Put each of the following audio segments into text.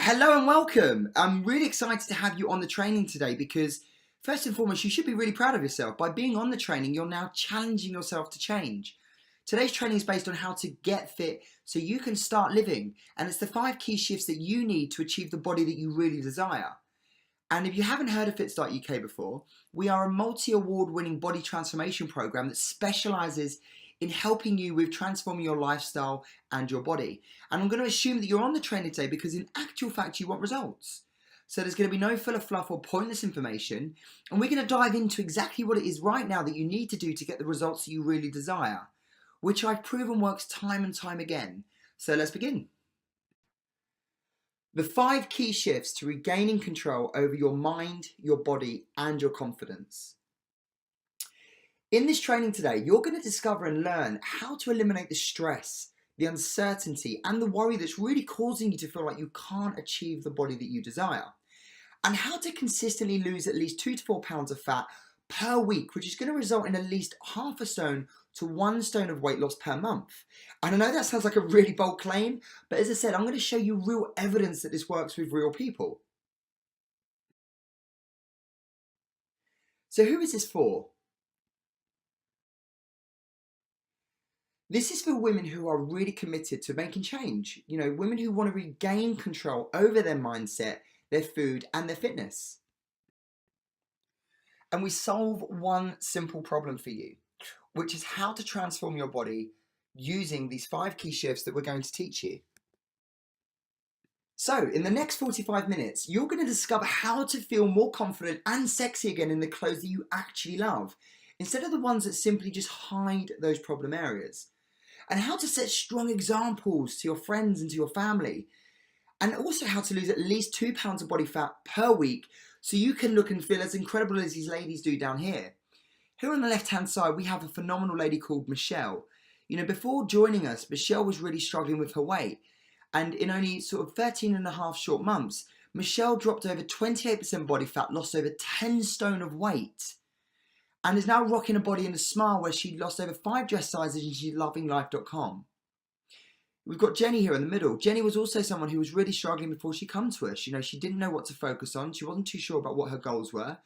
Hello and welcome. I'm really excited to have you on the training today because first and foremost, you should be really proud of yourself. By being on the training, you're now challenging yourself to change. Today's training is based on how to get fit so you can start living. And it's the 5 key shifts that you need to achieve the body that you really desire. And if you haven't heard of FitStart UK before, we are a multi-award winning body transformation program that specializes in helping you with transforming your lifestyle and your body. And I'm going to assume that you're on the training today because in actual fact you want results. So there's going to be no full of fluff or pointless information, and we're going to dive into exactly what it is right now that you need to do to get the results that you really desire, which I've proven works time and time again. So let's begin. The 5 key shifts to regaining control over your mind, your body, and your confidence. In this training today, you're going to discover and learn how to eliminate the stress, the uncertainty, and the worry that's really causing you to feel like you can't achieve the body that you desire. And how to consistently lose at least 2 to 4 pounds of fat per week, which is going to result in at least half a stone to 1 stone of weight loss per month. And I know that sounds like a really bold claim, but as I said, I'm going to show you real evidence that this works with real people. So who is this for? This is for women who are really committed to making change. You know, women who want to regain control over their mindset, their food, and their fitness. And we solve one simple problem for you, which is how to transform your body using these 5 key shifts that we're going to teach you. So, in the next 45 minutes, you're going to discover how to feel more confident and sexy again in the clothes that you actually love, instead of the ones that simply just hide those problem areas. And how to set strong examples to your friends and to your family. And also how to lose at least 2 pounds of body fat per week so you can look and feel as incredible as these ladies do down here. Here on the left hand side, we have a phenomenal lady called Michelle. You know, before joining us, Michelle was really struggling with her weight. And in only sort of 13 and a half short months, Michelle dropped over 28% body fat, lost over 10 stone of weight, and is now rocking a body in a smile where she lost over 5 dress sizes and she's loving life.com. We've got Jenny here in the middle. Jenny was also someone who was really struggling before she came to us. You know, she didn't know what to focus on. She wasn't too sure about what her goals were.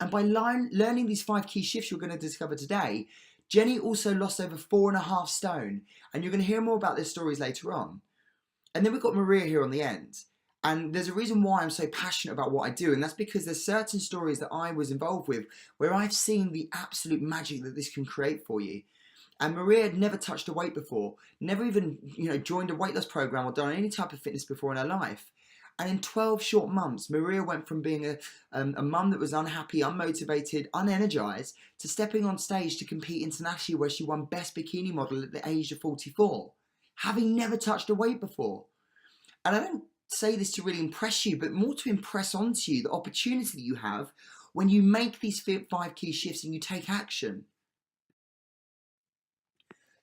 And by learning these 5 key shifts you're going to discover today, Jenny also lost over 4.5 stone. And you're going to hear more about their stories later on. And then we've got Maria here on the end. And there's a reason why I'm so passionate about what I do, and that's because there's certain stories that I was involved with where I've seen the absolute magic that this can create for you. And Maria had never touched a weight before, never even joined a weight loss program or done any type of fitness before in her life. And in 12 short months, Maria went from being a mum that was unhappy, unmotivated, unenergized, to stepping on stage to compete internationally where she won Best Bikini Model at the age of 44, having never touched a weight before. And I don't say this to really impress you, but more to impress onto you the opportunity that you have when you make these 5 key shifts and you take action.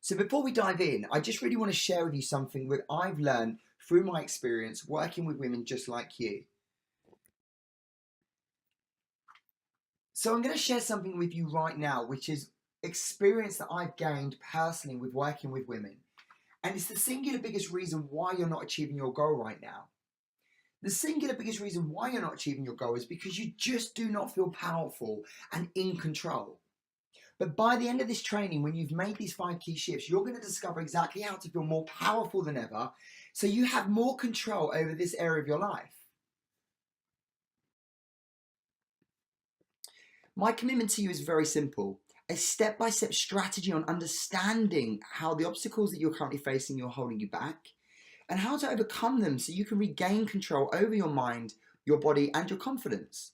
So before we dive in, I just really want to share with you something that I've learned through my experience working with women just like you. So I'm going to share something with you right now, which is experience that I've gained personally with working with women. And it's the singular biggest reason why you're not achieving your goal right now. The singular biggest reason why you're not achieving your goal is because you just do not feel powerful and in control. But by the end of this training, when you've made these 5 key shifts, you're going to discover exactly how to feel more powerful than ever, so you have more control over this area of your life. My commitment to you is very simple. A step-by-step strategy on understanding how the obstacles that you're currently facing are holding you back, and how to overcome them so you can regain control over your mind, your body, and your confidence.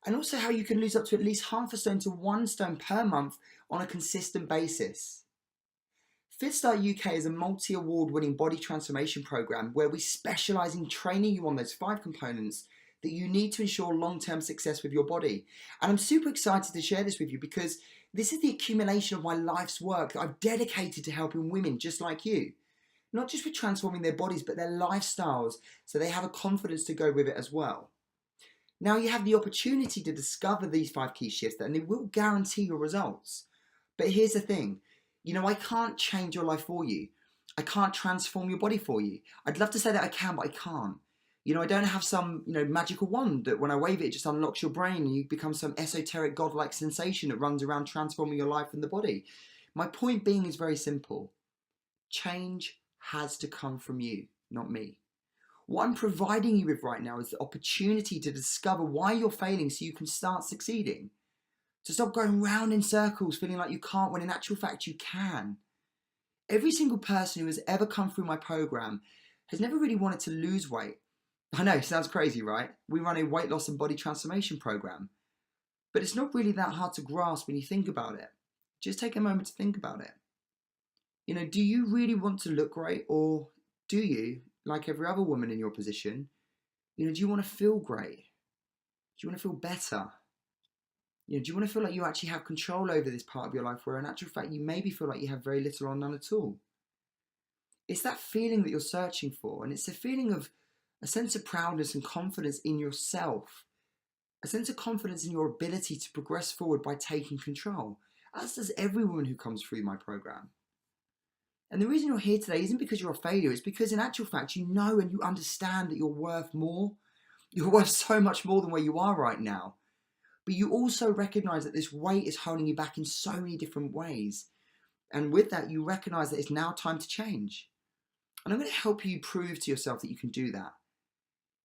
And also how you can lose up to at least half a stone to 1 stone per month on a consistent basis. FitStart UK is a multi-award winning body transformation program where we specialize in training you on those 5 components that you need to ensure long-term success with your body. And I'm super excited to share this with you because this is the accumulation of my life's work that I've dedicated to helping women just like you. Not just with transforming their bodies, but their lifestyles, so they have a confidence to go with it as well. Now you have the opportunity to discover these 5 key shifts and it will guarantee your results. But here's the thing, I can't change your life for you. I can't transform your body for you. I'd love to say that I can, but I can't. I don't have some, magical wand that when I wave it, it just unlocks your brain and you become some esoteric godlike sensation that runs around transforming your life and the body. My point being is very simple. Change has to come from you, not me. What I'm providing you with right now is the opportunity to discover why you're failing so you can start succeeding. To stop going round in circles feeling like you can't when in actual fact you can. Every single person who has ever come through my program has never really wanted to lose weight. I know, it sounds crazy, right? We run a weight loss and body transformation program. But it's not really that hard to grasp when you think about it. Just take a moment to think about it. Do you really want to look great, or do you, like every other woman in your position, do you want to feel great? Do you want to feel better? Do you want to feel like you actually have control over this part of your life where in actual fact you maybe feel like you have very little or none at all? It's that feeling that you're searching for, and it's a feeling of a sense of proudness and confidence in yourself, a sense of confidence in your ability to progress forward by taking control, as does every woman who comes through my program. And the reason you're here today isn't because you're a failure, it's because in actual fact you know and you understand that you're worth more. You're worth so much more than where you are right now. But you also recognize that this weight is holding you back in so many different ways. And with that, you recognize that it's now time to change. And I'm going to help you prove to yourself that you can do that.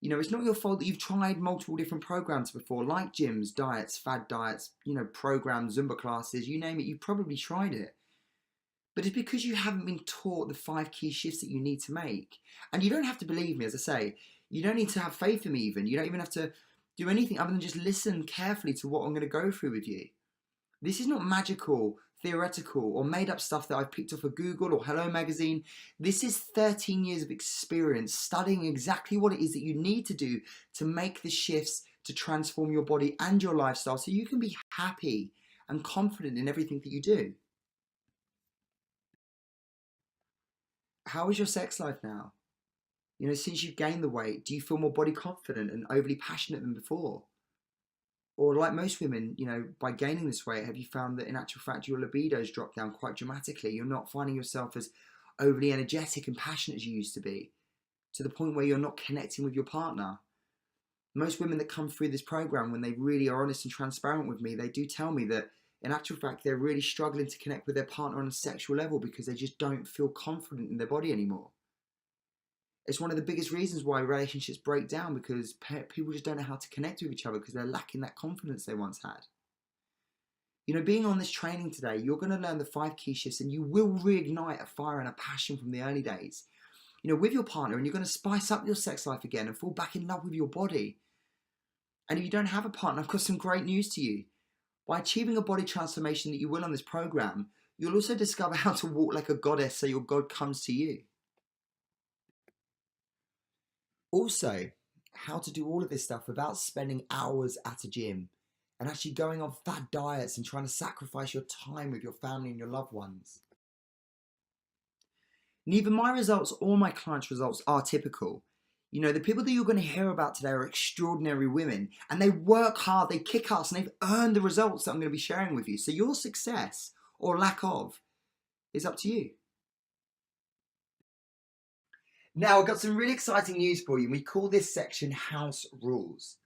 It's not your fault that you've tried multiple different programs before, like gyms, diets, fad diets, programs, Zumba classes, you name it, you've probably tried it. But it's because you haven't been taught the 5 key shifts that you need to make. And you don't have to believe me, as I say. You don't need to have faith in me even. You don't even have to do anything other than just listen carefully to what I'm going to go through with you. This is not magical, theoretical, or made up stuff that I've picked off of Google or Hello Magazine. This is 13 years of experience studying exactly what it is that you need to do to make the shifts to transform your body and your lifestyle so you can be happy and confident in everything that you do. How is your sex life now? Since you've gained the weight, do you feel more body confident and overly passionate than before? Or like most women, by gaining this weight, have you found that in actual fact your libido's dropped down quite dramatically? You're not finding yourself as overly energetic and passionate as you used to be, to the point where you're not connecting with your partner. Most women that come through this program, when they really are honest and transparent with me, they do tell me that in actual fact they're really struggling to connect with their partner on a sexual level because they just don't feel confident in their body anymore. It's one of the biggest reasons why relationships break down, because people just don't know how to connect with each other because they're lacking that confidence they once had. Being on this training today, you're going to learn the 5 key shifts and you will reignite a fire and a passion from the early days, with your partner, and you're going to spice up your sex life again and fall back in love with your body. And if you don't have a partner, I've got some great news to you. By achieving a body transformation that you will on this program, you'll also discover how to walk like a goddess so your God comes to you. Also, how to do all of this stuff without spending hours at a gym and actually going on fad diets and trying to sacrifice your time with your family and your loved ones. Neither my results or my clients' results are typical. The people that you're going to hear about today are extraordinary women, and they work hard, they kick ass, and they've earned the results that I'm going to be sharing with you. So your success, or lack of, is up to you. Now, I've got some really exciting news for you. We call this section House Rules.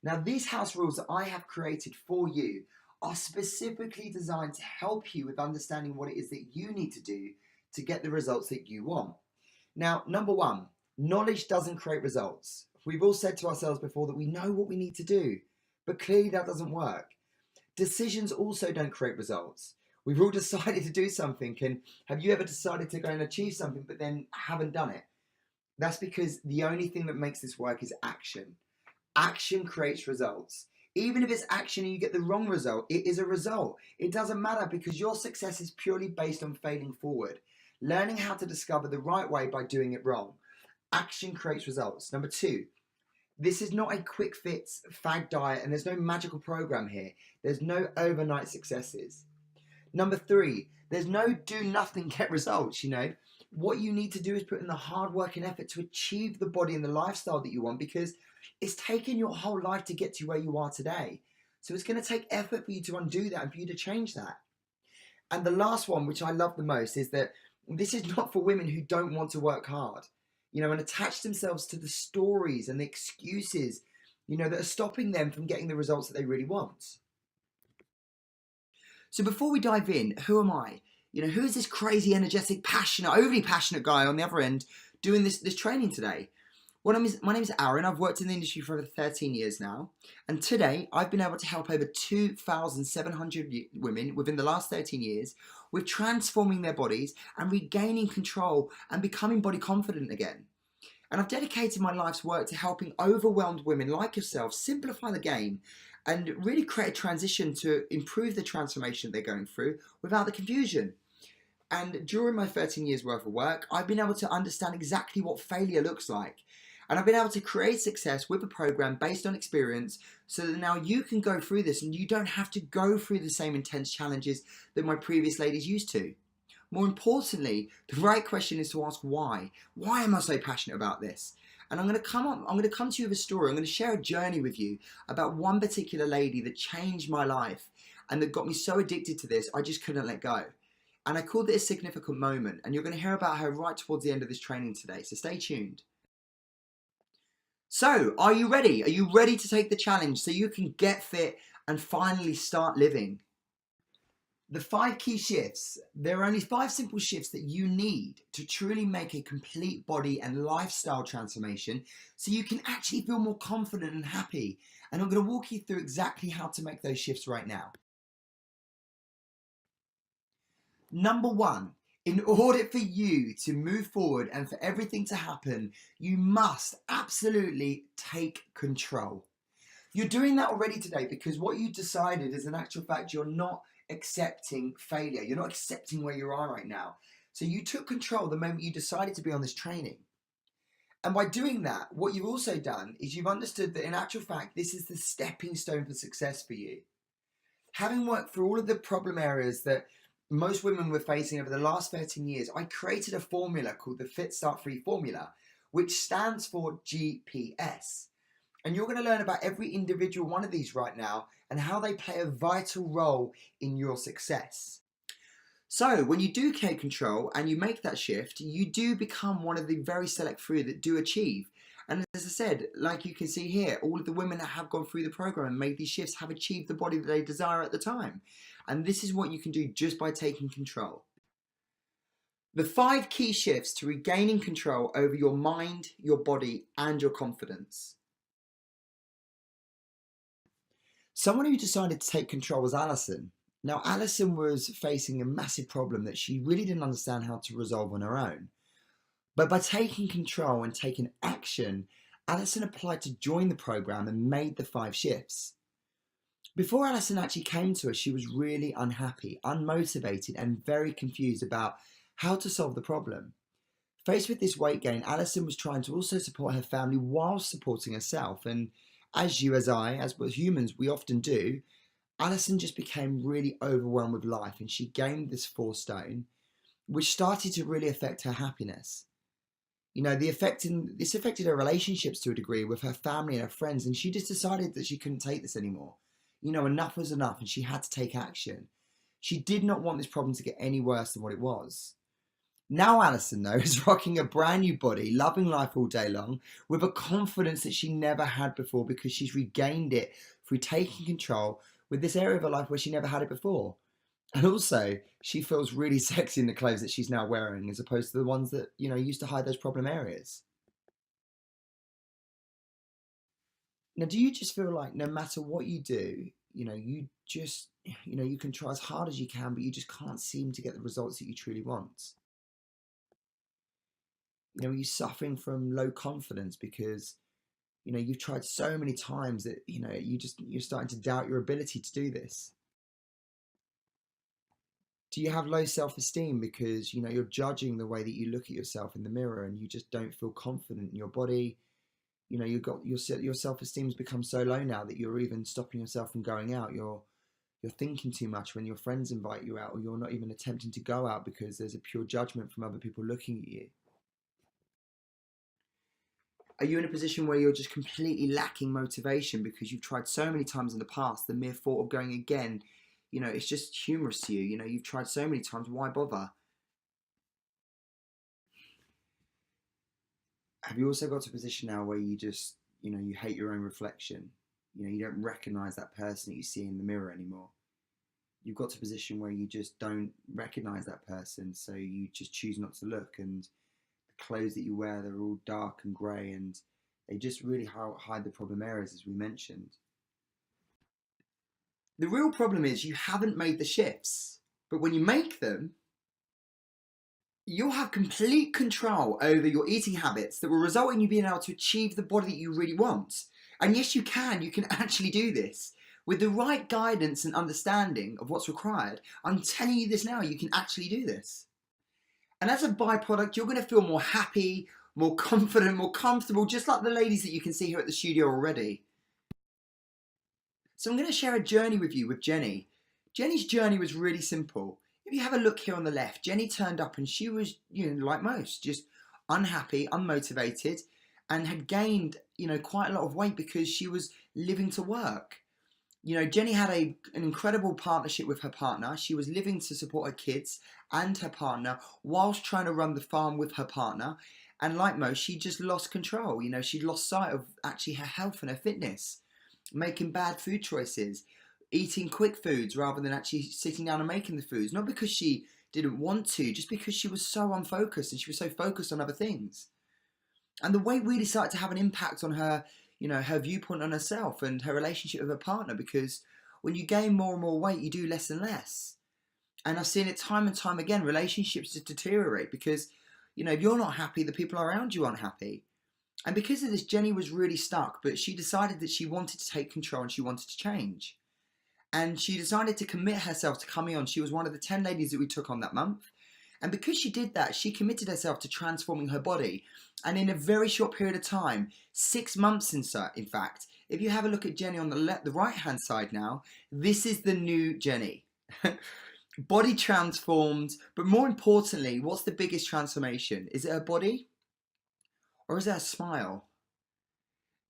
Now, these house rules that I have created for you are specifically designed to help you with understanding what it is that you need to do to get the results that you want. Now, number 1, knowledge doesn't create results. We've all said to ourselves before that we know what we need to do, but clearly that doesn't work. Decisions also don't create results. We've all decided to do something, and have you ever decided to go and achieve something but then haven't done it? That's because the only thing that makes this work is action. Action creates results. Even if it's action and you get the wrong result, it is a result. It doesn't matter because your success is purely based on failing forward. Learning how to discover the right way by doing it wrong. Action creates results. Number 2, this is not a quick fix, fad diet, and there's no magical program here. There's no overnight successes. Number 3, there's no do nothing, get results, What you need to do is put in the hard work and effort to achieve the body and the lifestyle that you want, because it's taken your whole life to get to where you are today. So it's going to take effort for you to undo that and for you to change that. And the last one, which I love the most, is that this is not for women who don't want to work hard. and attach themselves to the stories and the excuses, that are stopping them from getting the results that they really want. So before we dive in, who am I? Who is this crazy, energetic, passionate, overly passionate guy on the other end doing this training today? Well, my name is Aaron. I've worked in the industry for over 13 years now. And today I've been able to help over 2,700 women within the last 13 years with transforming their bodies and regaining control and becoming body confident again. And I've dedicated my life's work to helping overwhelmed women like yourself simplify the game and really create a transition to improve the transformation they're going through without the confusion. And during my 13 years worth of work, I've been able to understand exactly what failure looks like. And I've been able to create success with a program based on experience so that now you can go through this and you don't have to go through the same intense challenges that my previous ladies used to. More importantly, the right question is to ask why. Why am I so passionate about this? And I'm going to come to you with a story. I'm going to share a journey with you about one particular lady that changed my life and that got me so addicted to this, I just couldn't let go. And I called it a significant moment. And you're going to hear about her right towards the end of this training today. So stay tuned. So, are you ready? Are you ready to take the challenge so you can get fit and finally start living? The 5 key shifts. There are only 5 simple shifts that you need to truly make a complete body and lifestyle transformation so you can actually feel more confident and happy. And I'm going to walk you through exactly how to make those shifts right now. Number 1, in order for you to move forward and for everything to happen, you must absolutely take control. You're doing that already today because what you decided is, in actual fact, you're not accepting failure. You're not accepting where you are right now. So you took control the moment you decided to be on this training. And by doing that, what you've also done is you've understood that in actual fact, this is the stepping stone for success for you. Having worked through all of the problem areas that most women were facing over the last 13 years, I created a formula called the FitStart 3 formula, which stands for GPS. And you're going to learn about every individual one of these right now and how they play a vital role in your success. So when you do take control and you make that shift, you do become one of the very select few that do achieve. And as I said, like you can see here, all of the women that have gone through the program and made these shifts have achieved the body that they desire at the time. And this is what you can do just by taking control. The 5 key shifts to regaining control over your mind, your body, and your confidence. Someone who decided to take control was Alison. Now, Alison was facing a massive problem that she really didn't understand how to resolve on her own. But by taking control and taking action, Alison applied to join the program and made the 5 shifts. Before Alison actually came to us, she was really unhappy, unmotivated, and very confused about how to solve the problem. Faced with this weight gain, Alison was trying to also support her family while supporting herself. And as humans, we often do, Alison just became really overwhelmed with life and she gained this 4 stone, which started to really affect her happiness. This affected her relationships to a degree with her family and her friends, and she just decided that she couldn't take this anymore. Enough was enough and she had to take action. She did not want this problem to get any worse than what it was. Now Alison, though, is rocking a brand new body, loving life all day long, with a confidence that she never had before because she's regained it through taking control with this area of her life where she never had it before. And also, she feels really sexy in the clothes that she's now wearing as opposed to the ones that, used to hide those problem areas. Now, do you just feel like no matter what you do, you can try as hard as you can, but you just can't seem to get the results that you truly want? Are you suffering from low confidence because, you've tried so many times that, you're starting to doubt your ability to do this? Do you have low self-esteem because, you're judging the way that you look at yourself in the mirror and you just don't feel confident in your body? You've got your self-esteem's become so low now that you're even stopping yourself from going out. You're thinking too much when your friends invite you out, or you're not even attempting to go out because there's a pure judgment from other people looking at you. Are you in a position where you're just completely lacking motivation because you've tried so many times in the past, the mere thought of going again, it's just humorous to you. You've tried so many times, why bother? Have you also got to a position now where you just, you hate your own reflection? You don't recognize that person that you see in the mirror anymore. You've got to a position where you just don't recognize that person, so you just choose not to look, and the clothes that you wear, they're all dark and grey, and they just really hide the problem areas, as we mentioned. The real problem is you haven't made the shifts, but when you make them, you'll have complete control over your eating habits that will result in you being able to achieve the body that you really want. And yes, you can actually do this. With the right guidance and understanding of what's required, I'm telling you this now, you can actually do this. And as a byproduct, you're going to feel more happy, more confident, more comfortable, just like the ladies that you can see here at the studio already. So I'm going to share a journey with you with Jenny. Jenny's journey was really simple. If you have a look here on the left, Jenny turned up and she was, like most, just unhappy, unmotivated, and had gained, quite a lot of weight because she was living to work. Jenny had an incredible partnership with her partner. She was living to support her kids and her partner whilst trying to run the farm with her partner. And like most, she just lost control. She'd lost sight of actually her health and her fitness, making bad food choices, eating quick foods rather than actually sitting down and making the foods. Not because she didn't want to, just because she was so unfocused and she was so focused on other things. And the weight really started to have an impact on her, her viewpoint on herself and her relationship with her partner, because when you gain more and more weight, you do less and less. And I've seen it time and time again, relationships just deteriorate because, if you're not happy, the people around you aren't happy. And because of this, Jenny was really stuck, but she decided that she wanted to take control and she wanted to change. And she decided to commit herself to coming on. She was one of the 10 ladies that we took on that month. And because she did that, she committed herself to transforming her body. And in a very short period of time, 6 months in fact, if you have a look at Jenny on the right-hand side now, this is the new Jenny. Body transformed, but more importantly, what's the biggest transformation? Is it her body? Or is it her smile?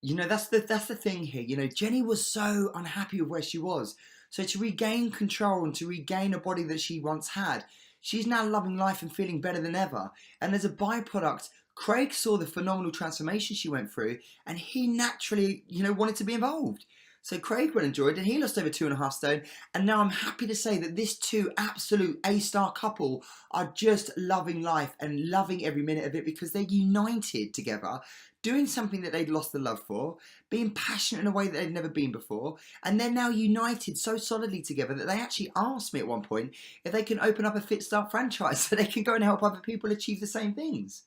That's the thing here. Jenny was so unhappy with where she was. So to regain control and to regain a body that she once had, she's now loving life and feeling better than ever. And as a byproduct, Craig saw the phenomenal transformation she went through, and he naturally, wanted to be involved. So Craig went and joined, and he lost over 2.5 stone. And now I'm happy to say that this two absolute A-star couple are just loving life and loving every minute of it because they're united together, doing something that they'd lost the love for, being passionate in a way that they'd never been before, and they're now united so solidly together that they actually asked me at one point if they can open up a FitStart franchise so they can go and help other people achieve the same things.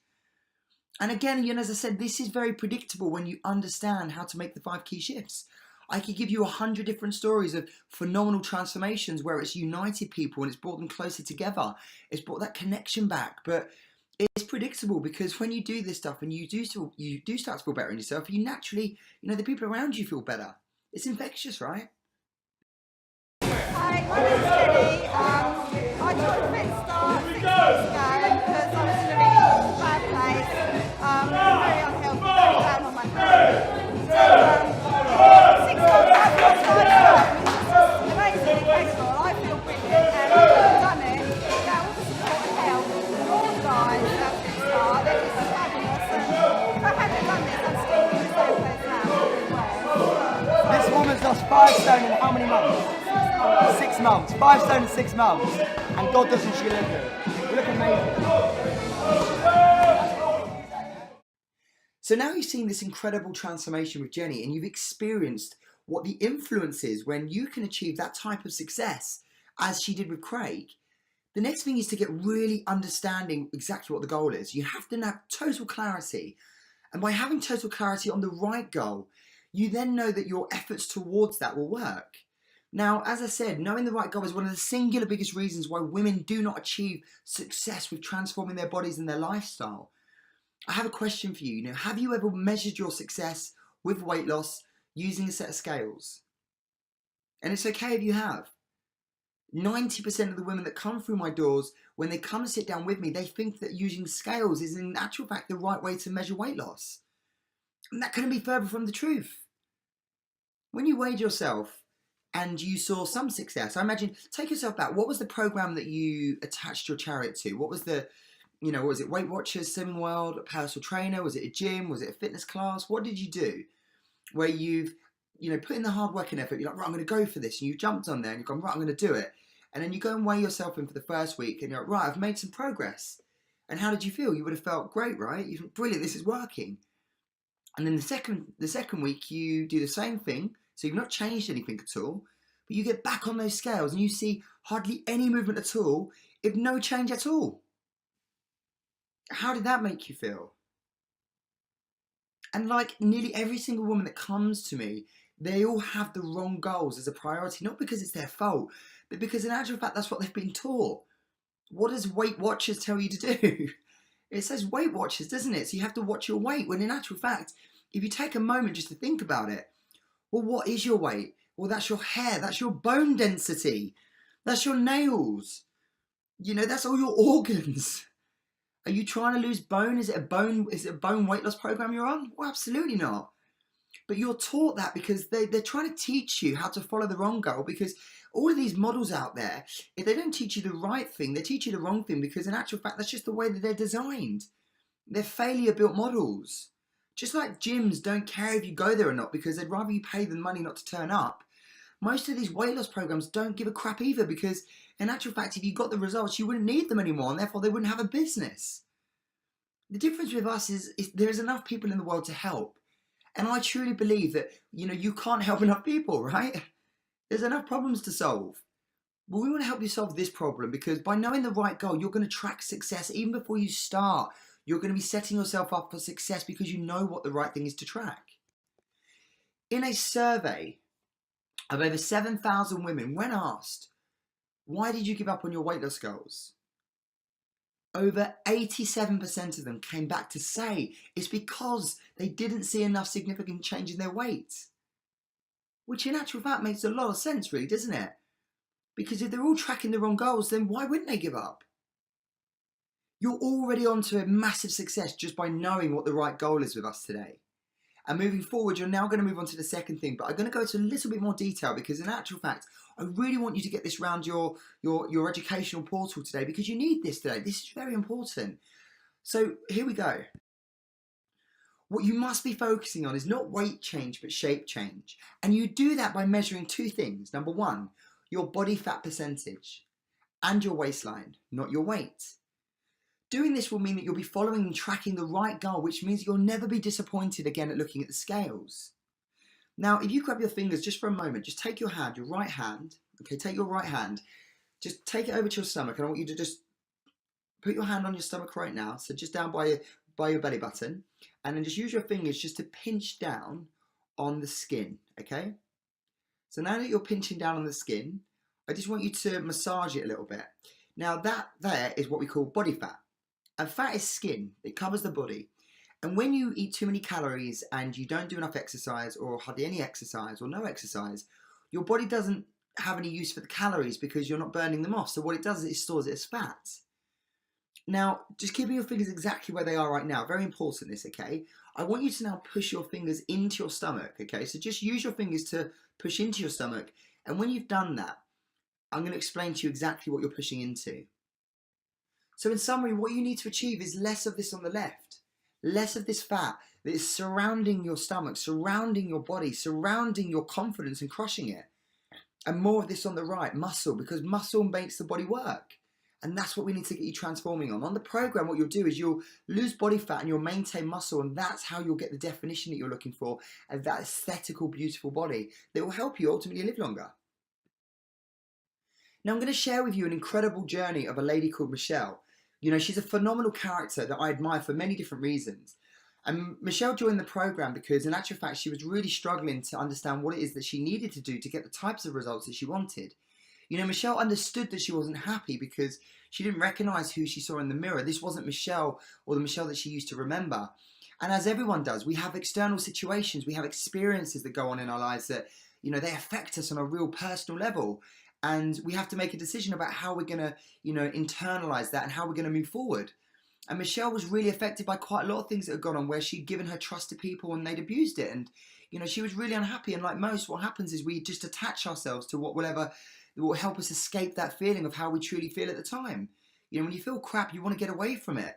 And again, as I said, this is very predictable when you understand how to make the 5 key shifts. I could give you 100 different stories of phenomenal transformations where it's united people and it's brought them closer together. It's brought that connection back. But it's predictable because when you do this stuff and you do start to feel better in yourself, you naturally, the people around you feel better. It's infectious, right? Hi, my name's Jenny. I joined FitStart 6 years ago because I was in a really bad place. Very unhealthy, very down on my health. So 6 months after I started, it's just amazing, incredible. I feel brilliant, and I've done it. Now all the support and help from all the guys at FitStart, they're just fabulous. And if I hadn't done this, I'm still in the same place now. This woman's lost 5 stone in how many months? 6 months. 5 stone in 6 months. And God doesn't she look good. You look amazing. So now you've seen this incredible transformation with Jenny and you've experienced what the influence is when you can achieve that type of success as she did with Craig. The next thing is to get really understanding exactly what the goal is. You have to have total clarity. And by having total clarity on the right goal, you then know that your efforts towards that will work. Now, as I said, knowing the right goal is one of the singular biggest reasons why women do not achieve success with transforming their bodies and their lifestyle. I have a question for you. Have you ever measured your success with weight loss using a set of scales? And it's okay if you have. 90% of the women that come through my doors, when they come and sit down with me, they think that using scales is in actual fact the right way to measure weight loss. And that couldn't be further from the truth. When you weighed yourself and you saw some success, I imagine, take yourself back. What was the program that you attached your chariot to? What was the you know, was it Weight Watchers, Slimming World, a personal trainer? Was it a gym? Was it a fitness class? What did you do where you've, you know, put in the hard work and effort? You're like, right, I'm going to go for this. And you jumped on there and you've gone, right, I'm going to do it. And then you go and weigh yourself in for the first week and you're like, right, I've made some progress. And how did you feel? You would have felt great, right? You think, brilliant, this is working. And then the second week you do the same thing. So you've not changed anything at all, but you get back on those scales and you see hardly any movement at all, if no change at all. How did that make you feel? And like nearly every single woman that comes to me, they all have the wrong goals as a priority, not because it's their fault, but because in actual fact, that's what they've been taught. What does Weight Watchers tell you to do? It says Weight Watchers, doesn't it? So you have to watch your weight, when in actual fact, if you take a moment just to think about it, well, what is your weight? Well, that's your hair, that's your bone density, that's your nails, you know, that's all your organs. Are you trying to lose bone? Is it a bone weight loss program you're on? Well, absolutely not. But you're taught that because they're trying to teach you how to follow the wrong goal, because all of these models out there, if they don't teach you the right thing, they teach you the wrong thing, because in actual fact, that's just the way that they're designed. They're failure-built models. Just like gyms don't care if you go there or not because they'd rather you pay them money not to turn up. Most of these weight loss programs don't give a crap either, because in actual fact, if you got the results, you wouldn't need them anymore, and therefore they wouldn't have a business. The difference with us is there's enough people in the world to help. And I truly believe that, you know, you can't help enough people, right? There's enough problems to solve. But we want to help you solve this problem, because by knowing the right goal, you're going to track success even before you start. You're going to be setting yourself up for success because you know what the right thing is to track. In a survey of over 7,000 women, when asked, why did you give up on your weight loss goals? Over 87% of them came back to say it's because they didn't see enough significant change in their weight. Which in actual fact makes a lot of sense, really, doesn't it? Because if they're all tracking the wrong goals, then why wouldn't they give up? You're already on to a massive success just by knowing what the right goal is with us today. And moving forward, you're now going to move on to the second thing, but I'm going to go into a little bit more detail, because in actual fact, I really want you to get this around your educational portal today, because you need this today. This is very important. So here we go. What you must be focusing on is not weight change, but shape change. And you do that by measuring two things. Number one, your body fat percentage and your waistline, not your weight. Doing this will mean that you'll be following and tracking the right goal, which means you'll never be disappointed again at looking at the scales. Now, if you grab your fingers just for a moment, just take your hand, your right hand, okay, take your right hand, just take it over to your stomach, and I want you to just put your hand on your stomach right now, so just down by your belly button, and then just use your fingers just to pinch down on the skin, okay? So now that you're pinching down on the skin, I just want you to massage it a little bit. Now that there is what we call body fat. And fat is skin, it covers the body. And when you eat too many calories and you don't do enough exercise, or hardly any exercise or no exercise, your body doesn't have any use for the calories because you're not burning them off. So what it does is it stores it as fat. Now, just keeping your fingers exactly where they are right now, very important this, okay? I want you to now push your fingers into your stomach, okay? So just use your fingers to push into your stomach. And when you've done that, I'm going to explain to you exactly what you're pushing into. So in summary, what you need to achieve is less of this on the left, less of this fat that is surrounding your stomach, surrounding your body, surrounding your confidence and crushing it. And more of this on the right, muscle, because muscle makes the body work. And that's what we need to get you transforming on. On the program, what you'll do is you'll lose body fat and you'll maintain muscle, and that's how you'll get the definition that you're looking for, and that aesthetical, beautiful body that will help you ultimately live longer. Now I'm going to share with you an incredible journey of a lady called Michelle. You know, she's a phenomenal character that I admire for many different reasons. And Michelle joined the program because in actual fact, she was really struggling to understand what it is that she needed to do to get the types of results that she wanted. You know, Michelle understood that she wasn't happy because she didn't recognize who she saw in the mirror. This wasn't Michelle, or the Michelle that she used to remember. And as everyone does, we have external situations, we have experiences that go on in our lives that, you know, they affect us on a real personal level. And we have to make a decision about how we're going to, you know, internalize that and how we're going to move forward. And Michelle was really affected by quite a lot of things that had gone on where she'd given her trust to people and they'd abused it. And, you know, she was really unhappy. And like most, what happens is we just attach ourselves to what will help us escape that feeling of how we truly feel at the time. When you feel crap, you want to get away from it.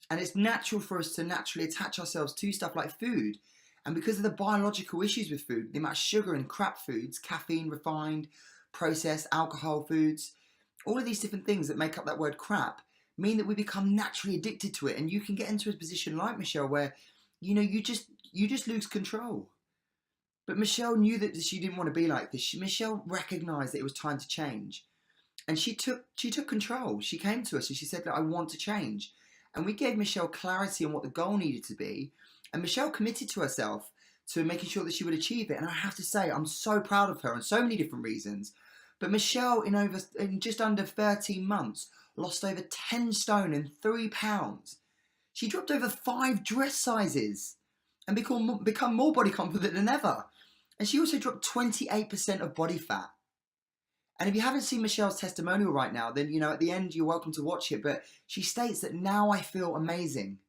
And it's natural for us to naturally attach ourselves to stuff like food. And because of the biological issues with food, the amount of sugar in crap foods, caffeine, refined, processed, alcohol foods, all of these different things that make up that word crap mean that we become naturally addicted to it. And you can get into a position like Michelle where, you just lose control. But Michelle knew that she didn't want to be like this. Michelle recognized that it was time to change. And she took control. She came to us and she said, "Look, I want to change." And we gave Michelle clarity on what the goal needed to be. And Michelle committed to herself to making sure that she would achieve it. And I have to say, I'm so proud of her on so many different reasons. But Michelle, in just under 13 months, lost over 10 stone and 3 pounds. She dropped over 5 dress sizes and become more body confident than ever. And she also dropped 28% of body fat. And if you haven't seen Michelle's testimonial right now, then, at the end, you're welcome to watch it. But she states that now I feel amazing.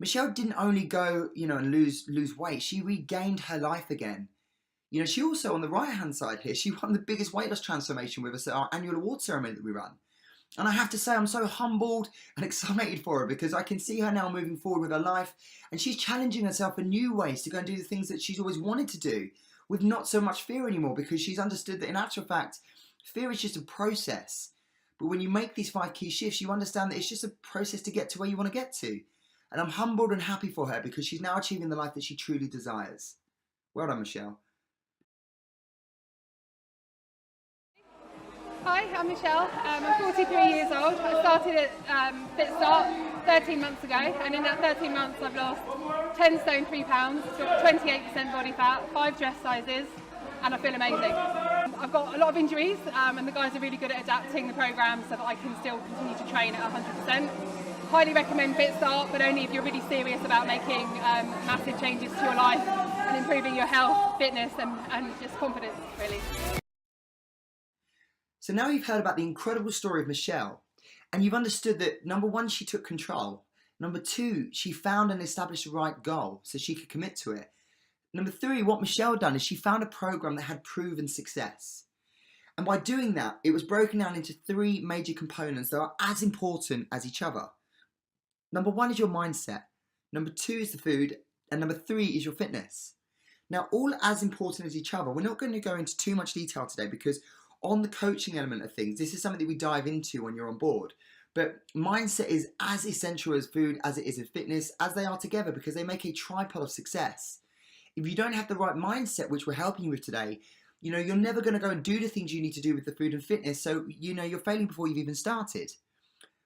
Michelle didn't only go, and lose weight. She regained her life again. She also, on the right-hand side here, she won the biggest weight loss transformation with us at our annual award ceremony that we run. And I have to say, I'm so humbled and excited for her because I can see her now moving forward with her life. And she's challenging herself in new ways to go and do the things that she's always wanted to do with not so much fear anymore, because she's understood that in actual fact, fear is just a process. But when you make these 5 key shifts, you understand that it's just a process to get to where you want to get to. And I'm humbled and happy for her because she's now achieving the life that she truly desires. Well done, Michelle. Hi, I'm Michelle. I'm 43 years old. I started at FitStart 13 months ago, and in that 13 months I've lost 10 stone 3 pounds, got 28% body fat, 5 dress sizes, and I feel amazing. I've got a lot of injuries, and the guys are really good at adapting the programme so that I can still continue to train at 100%. Highly recommend FitStart, but only if you're really serious about making massive changes to your life and improving your health, fitness, and just confidence, really. So now you've heard about the incredible story of Michelle, and you've understood that, number 1, she took control. Number 2, she found and established the right goal so she could commit to it. Number 3, what Michelle done is she found a program that had proven success. And by doing that, it was broken down into 3 major components that are as important as each other. Number 1 is your mindset. Number 2 is the food. And number 3 is your fitness. Now, all as important as each other. We're not going to go into too much detail today because on the coaching element of things, this is something that we dive into when you're on board. But mindset is as essential as food as it is in fitness, as they are together, because they make a tripod of success. If you don't have the right mindset, which we're helping you with today, you're never going to go and do the things you need to do with the food and fitness. So, you're failing before you've even started.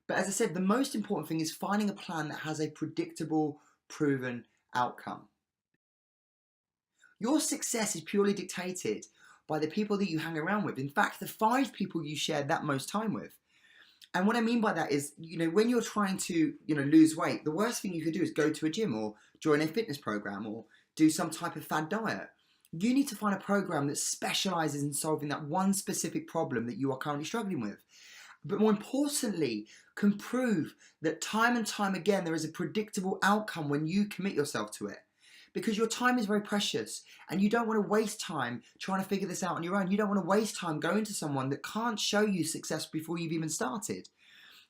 But as I said, the most important thing is finding a plan that has a predictable, proven outcome. Your success is purely dictated by the people that you hang around with. In fact, the 5 people you share that most time with. And what I mean by that is, when you're trying to, lose weight, the worst thing you could do is go to a gym or join a fitness program or do some type of fad diet. You need to find a program that specializes in solving that one specific problem that you are currently struggling with. But more importantly, can prove that time and time again there is a predictable outcome when you commit yourself to it. Because your time is very precious and you don't want to waste time trying to figure this out on your own. You don't want to waste time going to someone that can't show you success before you've even started.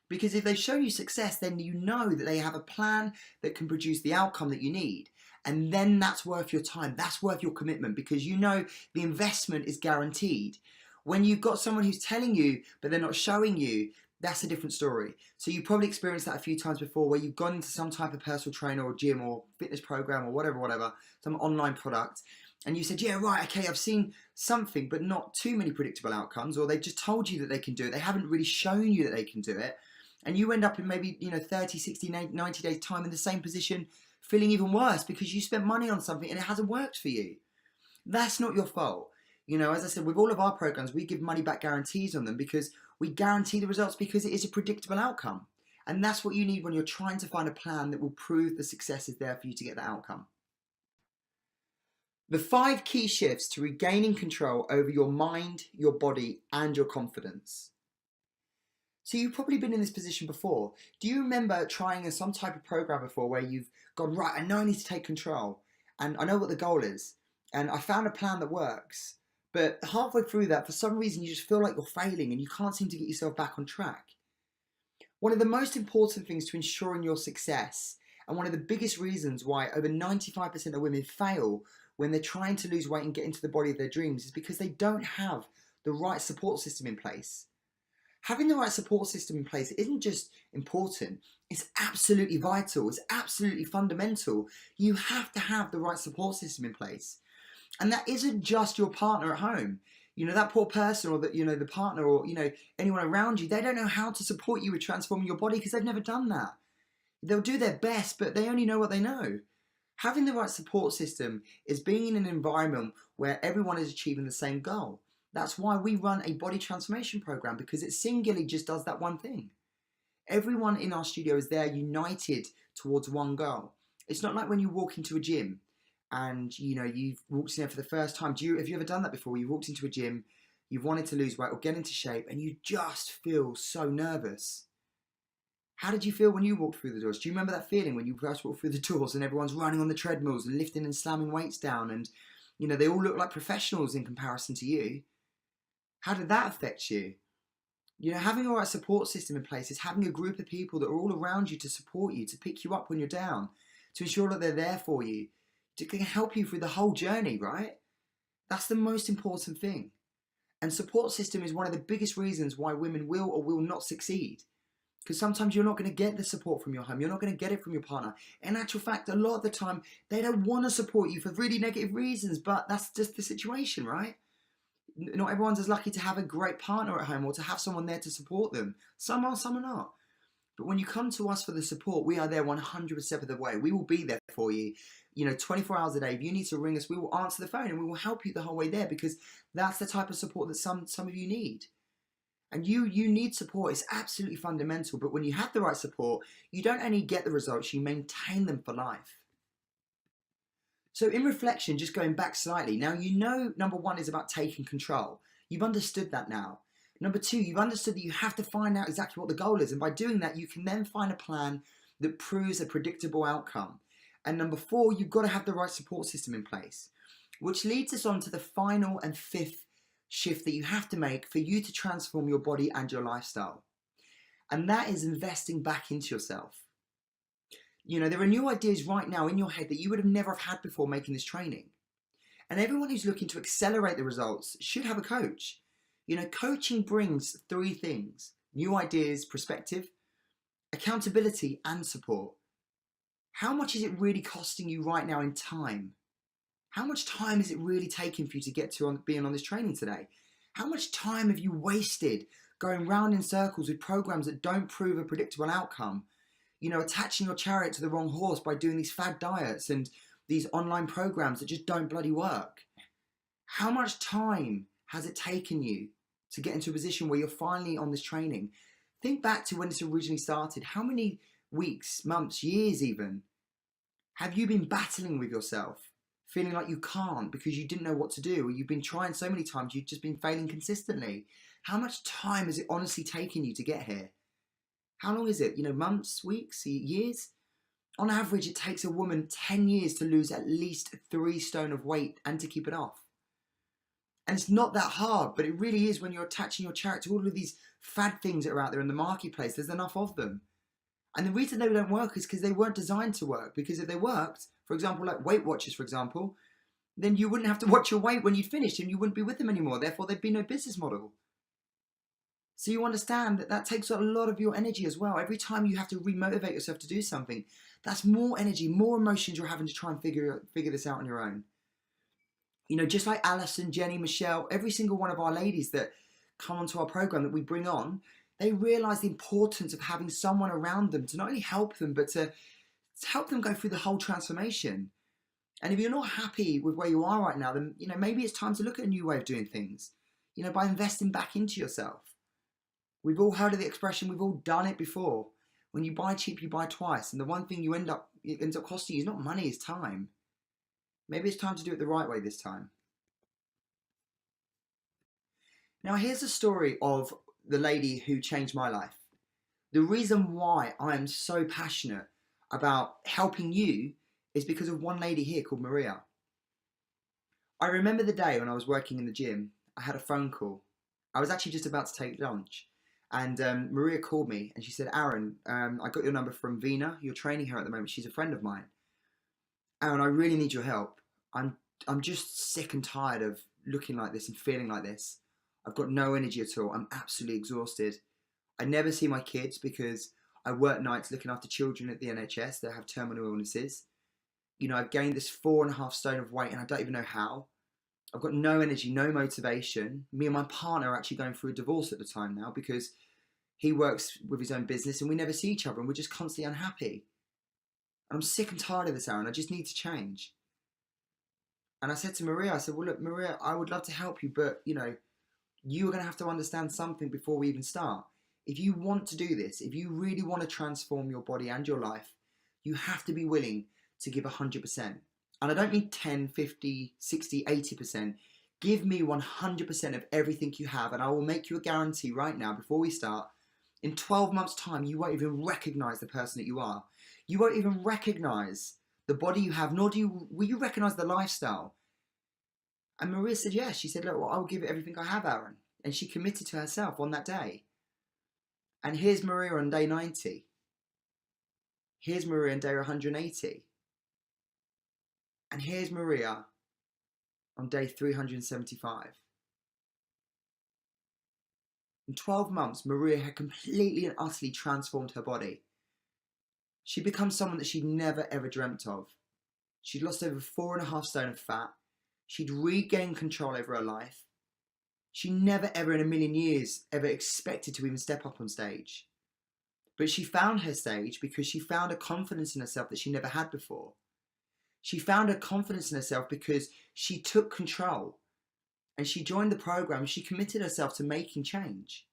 Because if they show you success, then you know that they have a plan that can produce the outcome that you need. And then that's worth your time. That's worth your commitment, because you know the investment is guaranteed. When you've got someone who's telling you, but they're not showing you, that's a different story. So you probably experienced that a few times before, where you've gone into some type of personal trainer or gym or fitness program or whatever, some online product, and you said, yeah, right, okay, I've seen something, but not too many predictable outcomes, or they've just told you that they can do it. They haven't really shown you that they can do it. And you end up in maybe 30, 60, 90 days time in the same position, feeling even worse because you spent money on something and it hasn't worked for you. That's not your fault. As I said, with all of our programs, we give money back guarantees on them because we guarantee the results because it is a predictable outcome. And that's what you need when you're trying to find a plan that will prove the success is there for you to get that outcome. The 5 key shifts to regaining control over your mind, your body, and your confidence. So you've probably been in this position before. Do you remember trying some type of program before where you've gone, right, I know I need to take control and I know what the goal is and I found a plan that works, but halfway through that, for some reason, you just feel like you're failing and you can't seem to get yourself back on track? One of the most important things to ensuring your success, and one of the biggest reasons why over 95% of women fail when they're trying to lose weight and get into the body of their dreams, is because they don't have the right support system in place. Having the right support system in place isn't just important, it's absolutely vital, it's absolutely fundamental. You have to have the right support system in place. And that isn't just your partner at home. You know, that poor person, or that, you know, the partner, or, you know, anyone around you, they don't know how to support you with transforming your body because they've never done that. They'll do their best, but they only know what they know. Having the right support system is being in an environment where everyone is achieving the same goal. That's why we run a body transformation program, because it singularly just does that one thing. Everyone in our studio is there united towards one goal. It's not like when you walk into a gym and, you know, you've walked in there for the first time. Have you ever done that before? You've walked into a gym, you've wanted to lose weight or get into shape, and you just feel so nervous. How did you feel when you walked through the doors? Do you remember that feeling when you first walked through the doors and everyone's running on the treadmills and lifting and slamming weights down, and, you know, they all look like professionals in comparison to you? How did that affect you? You know, having a right support system in place is having a group of people that are all around you to support you, to pick you up when you're down, to ensure that they're there for you, to help you through the whole journey, right? That's the most important thing. And support system is one of the biggest reasons why women will or will not succeed. Because sometimes you're not going to get the support from your home. You're not going to get it from your partner. In actual fact, a lot of the time, they don't want to support you for really negative reasons, but that's just the situation, right? Not everyone's as lucky to have a great partner at home or to have someone there to support them. Some are, some are not. But when you come to us for the support, we are there 100% of the way. We will be there for you, you know, 24 hours a day. If you need to ring us, we will answer the phone and we will help you the whole way there, because that's the type of support that some of you need. And you need support. It's absolutely fundamental. But when you have the right support, you don't only get the results, you maintain them for life. So in reflection, just going back slightly, now you know number one is about taking control. You've understood that now. Number two, you've understood that you have to find out exactly what the goal is. And by doing that, you can then find a plan that proves a predictable outcome. And number four, you've got to have the right support system in place, which leads us on to the final and fifth shift that you have to make for you to transform your body and your lifestyle. And that is investing back into yourself. You know, there are new ideas right now in your head that you would have never have had before making this training. And everyone who's looking to accelerate the results should have a coach. You know, coaching brings three things: new ideas, perspective, accountability, and support. How much is it really costing you right now in time? How much time is it really taking for you to get to being on this training today? How much time have you wasted going round in circles with programs that don't prove a predictable outcome? You know, attaching your chariot to the wrong horse by doing these fad diets and these online programs that just don't bloody work. How much time has it taken you to get into a position where you're finally on this training? Think back to when this originally started. How many weeks, months, years even, have you been battling with yourself, feeling like you can't because you didn't know what to do, or you've been trying so many times, you've just been failing consistently? How much time has it honestly taken you to get here? How long is it? You know, months, weeks, years? On average, it takes a woman 10 years to lose at least 3 stone of weight and to keep it off. And it's not that hard, but it really is when you're attaching your chariot to all of these fad things that are out there in the marketplace. There's enough of them. And the reason they don't work is because they weren't designed to work. Because if they worked, for example, like Weight Watchers, for example, then you wouldn't have to watch your weight when you'd finished and you wouldn't be with them anymore. Therefore, there'd be no business model. So you understand that that takes a lot of your energy as well. Every time you have to remotivate yourself to do something, that's more energy, more emotions you're having to try and figure this out on your own. You know, just like Alison, Jenny, Michelle, every single one of our ladies that come onto our program that we bring on, they realise the importance of having someone around them to not only help them, but to help them go through the whole transformation. And if you're not happy with where you are right now, then, you know, maybe it's time to look at a new way of doing things, you know, by investing back into yourself. We've all heard of the expression, we've all done it before. When you buy cheap, you buy twice. And the one thing it ends up costing you is not money, it's time. Maybe it's time to do it the right way this time. Now, here's a story of the lady who changed my life. The reason why I am so passionate about helping you is because of one lady here called Maria. I remember the day when I was working in the gym. I had a phone call. I was actually just about to take lunch. And Maria called me and she said, Aaron, I got your number from Vina. You're training her at the moment. She's a friend of mine. Aaron, I really need your help. I'm just sick and tired of looking like this and feeling like this. I've got no energy at all. I'm absolutely exhausted. I never see my kids because I work nights looking after children at the NHS that have terminal illnesses. You know, I've gained this 4.5 stone of weight and I don't even know how. I've got no energy, no motivation. Me and my partner are actually going through a divorce at the time now because he works with his own business and we never see each other and we're just constantly unhappy. And I'm sick and tired of this, Aaron. I just need to change. And I said to Maria, I said, well, look, Maria, I would love to help you, but, you know, you are going to have to understand something before we even start. If you want to do this, if you really want to transform your body and your life, you have to be willing to give 100%. And I don't mean 10, 50, 60, 80%. Give me 100% of everything you have, and I will make you a guarantee right now before we start. In 12 months' time, you won't even recognize the person that you are. You won't even recognize the body you have, nor will you recognize the lifestyle. And Maria said yes. She said, look, well, I will give it everything I have, Aaron. And she committed to herself on that day. And here's Maria on day 90. Here's Maria on day 180. And here's Maria on day 375. In 12 months, Maria had completely and utterly transformed her body. She'd become someone that she'd never ever dreamt of. She'd lost over 4.5 stone of fat. She'd regained control over her life. She never ever in a million years ever expected to even step up on stage. But she found her stage because she found a confidence in herself that she never had before. She found her confidence in herself because she took control and she joined the program. She committed herself to making change.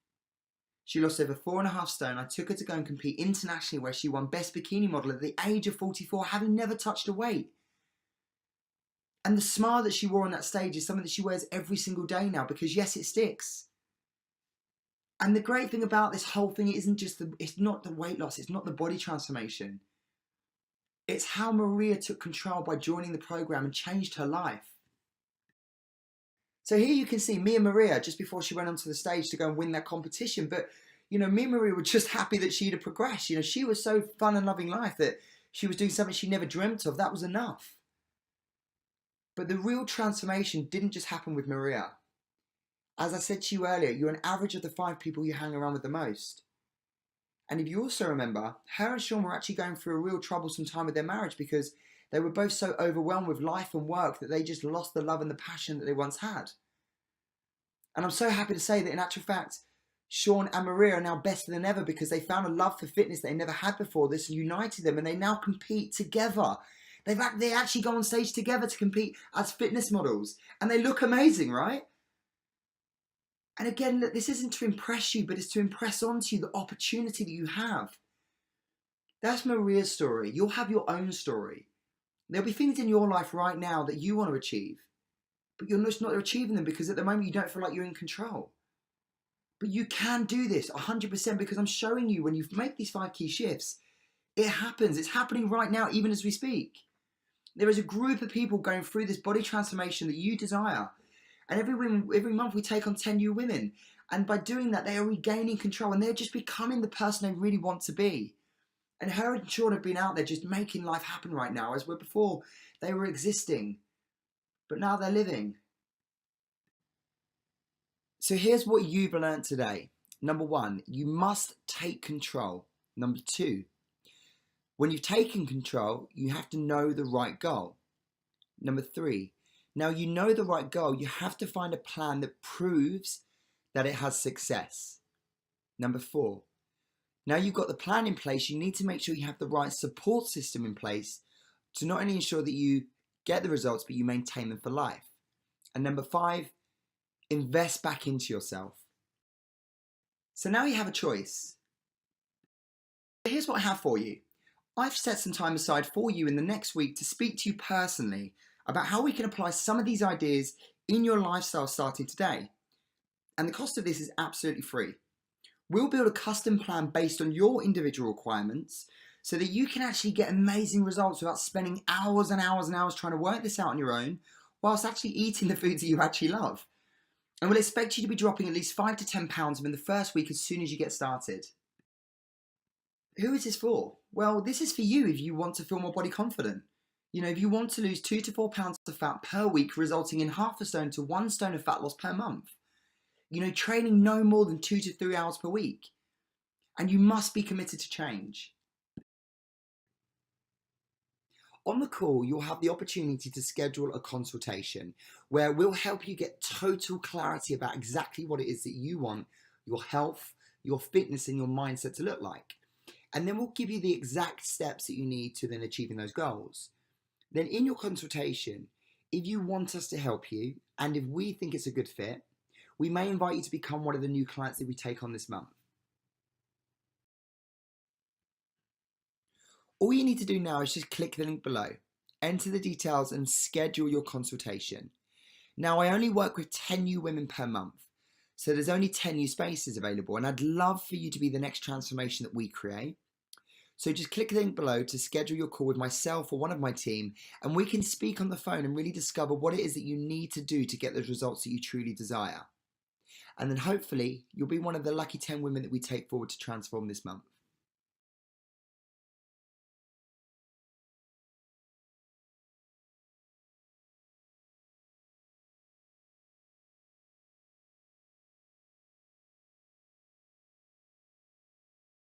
She lost over 4.5 stone. I took her to go and compete internationally where she won Best Bikini Model at the age of 44, having never touched a weight. And the smile that she wore on that stage is something that she wears every single day now because yes, it sticks. And the great thing about this whole thing it's not the weight loss, it's not the body transformation. It's how Maria took control by joining the program and changed her life. So here you can see me and Maria just before she went onto the stage to go and win that competition. But, you know, me and Maria were just happy that she'd have progressed. You know, she was so fun and loving life that she was doing something she never dreamt of. That was enough. But the real transformation didn't just happen with Maria. As I said to you earlier, you're an average of the 5 people you hang around with the most. And if you also remember, her and Sean were actually going through a real troublesome time with their marriage because they were both so overwhelmed with life and work that they just lost the love and the passion that they once had. And I'm so happy to say that in actual fact, Sean and Maria are now better than ever because they found a love for fitness they never had before. This united them and they now compete together. They actually go on stage together to compete as fitness models. And they look amazing, right? And again, look, this isn't to impress you, but it's to impress onto you the opportunity that you have. That's Maria's story. You'll have your own story. There'll be things in your life right now that you want to achieve, but you're just not achieving them because at the moment you don't feel like you're in control. But you can do this 100% because I'm showing you when you make these 5 key shifts, it happens. It's happening right now, even as we speak. There is a group of people going through this body transformation that you desire. And every month we take on 10 new women. And by doing that, they are regaining control and they're just becoming the person they really want to be. And her and Sean have been out there just making life happen right now, as where before they were existing, but now they're living. So here's what you've learned today. Number 1, you must take control. Number 2, when you've taken control, you have to know the right goal. Number 3, now you know the right goal, you have to find a plan that proves that it has success. Number 4, now you've got the plan in place, you need to make sure you have the right support system in place to not only ensure that you get the results, but you maintain them for life. And number 5, invest back into yourself. So now you have a choice. Here's what I have for you. I've set some time aside for you in the next week to speak to you personally about how we can apply some of these ideas in your lifestyle starting today. And the cost of this is absolutely free. We'll build a custom plan based on your individual requirements so that you can actually get amazing results without spending hours and hours and hours trying to work this out on your own whilst actually eating the foods that you actually love. And we'll expect you to be dropping at least 5 to 10 pounds within the first week as soon as you get started. Who is this for? Well, this is for you if you want to feel more body confident. If you want to lose 2 to 4 pounds of fat per week, resulting in half a stone to 1 stone of fat loss per month. Training no more than 2 to 3 hours per week. And you must be committed to change. On the call, you'll have the opportunity to schedule a consultation where we'll help you get total clarity about exactly what it is that you want your health, your fitness, and your mindset to look like. And then we'll give you the exact steps that you need to then achieving those goals. Then in your consultation, if you want us to help you, and if we think it's a good fit, we may invite you to become one of the new clients that we take on this month. All you need to do now is just click the link below, enter the details and schedule your consultation. Now, I only work with 10 new women per month, so there's only 10 new spaces available, and I'd love for you to be the next transformation that we create. So just click the link below to schedule your call with myself or one of my team, and we can speak on the phone and really discover what it is that you need to do to get those results that you truly desire. And then hopefully you'll be one of the lucky 10 women that we take forward to transform this month.